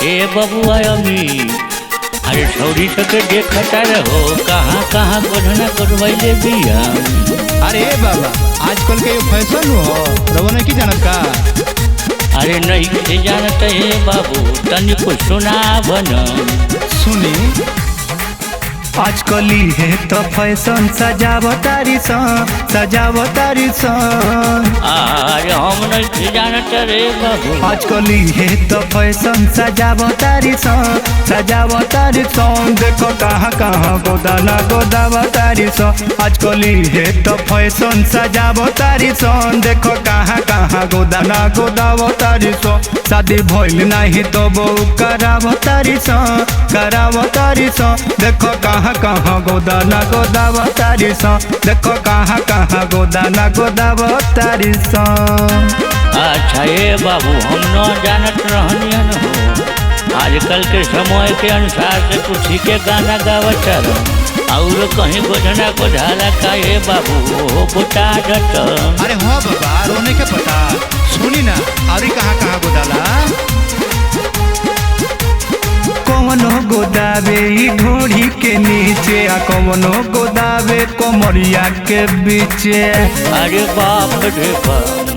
ए बबुआ अमी अरे छौरी सके देखता रहो कहाँ कहाँ गोधना करवाइले बिया। अरे बाबा आजकल के फैशन हो रवने की जानत का। अरे नहीं से जानत है बाबू तनी को सुनावन। सुनी आजकल है तो फैशन सजावतारी सजावतारी अरे हम नहीं से जानत रे बाबू। आजकल है तो फैशन सजावतारी सजावतारी देखो कहाँ कहाँ गोदाना गोदावतारी आजकल है तो फैशन सजावतारी देखो कहाँ कहाँ गोदाना गोदावतारी शादी भइल नहीं तो बहू करावतारी करावतारी देखो कहाँ कहाँ गोदाना गोदावतारी देखो कहाँ कहाँ गोदाना गोदावतारी। अच्छा ये बाबू हम न जानत रहनियन हो आजकल के समय के अनुसार से कुछ के गाना गावत और कहीं गोधना गोधाला का ये बाबू हो बता दत। अरे हो बाबा रोने के पता सुनी ना अरे कहाँ कहाँ गोदाला कौनो गोदावे ढोड़ी के नीचे आ कौनो गोदावे कोमरिया के बीचे। अरे बाप रे बाप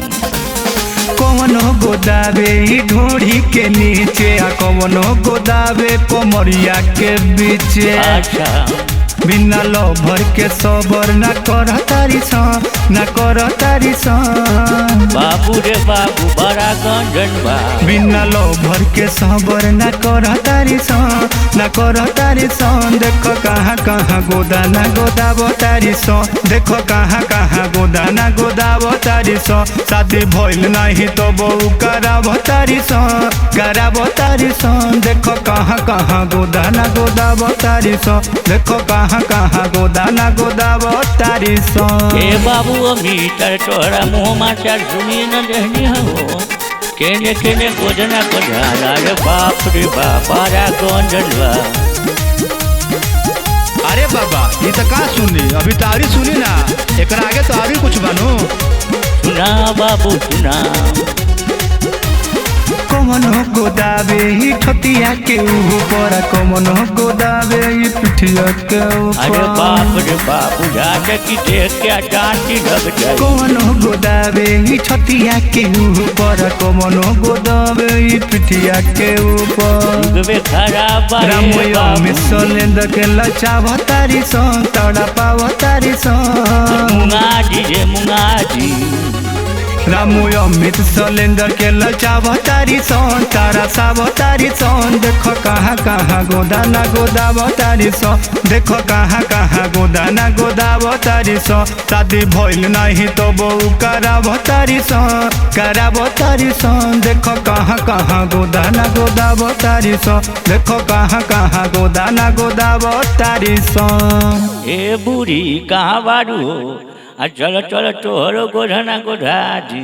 कौनो गोदावे ढोड़ी के नीचे आ कौनो गोदावे कोमरिया के बीचे। अच्छा बिना लभर के सबर न कर तारी न कर तारी बाबू रे बाबू बड़ा गंजन बा। बिना लभर के सबर न कर तारी न कर तारी देखो कहाँ कहाँ गोदाना गोदावतारी देखो कहाँ कहाँ गोदाना गोदावतारी शादी भइल नहीं तो बहू करावतारी करावतारी देखो कहाँ कहाँ गोदाना गोदावतारी देखो कहाँ कहाँ गोदाना गोदावतारी ए बाबू मीटर तोहरा मुँह माचार सुनी न रहनी हो केने केने गोधना गोधाला रे बाप रे बाप बड़ा गंजन बा। अरे बाबा ये तो का सुनी अभी तो आरी सुनी ना एक आगे तो आरी कुछ बनो सुना बाबू सुना कौनो गोदावे ठतिया के ऊपर कौनो गोदावे पिठिया के ऊपर। अरे बाप रे बाप जाके की देख के डांटी लग जाए। कौनो गोदावे छतिया के ऊपर कौनो गोदावे पिठिया के ऊपर। खराब रामोया में सोलेंद के लचावतारी तड़पावतारी मुंगाजी रे मुंगाजी रामोया अमित सलेंदर के लचावतारी तारा सावतारी देखो कहाँ कहाँ गोदाना गोदावतारी देखो कहाँ कहाँ गोदाना गोदावतारी शादी भइल नहीं तो बहू करावतारी करावतारी देखो कहाँ कहाँ गोदाना गोदावतारी देखो कहाँ कहाँ गोदाना गोदावतारी। ए बूढ़ी कहाँ बारू चलो चलो तोहरो गोधना गोधा दी।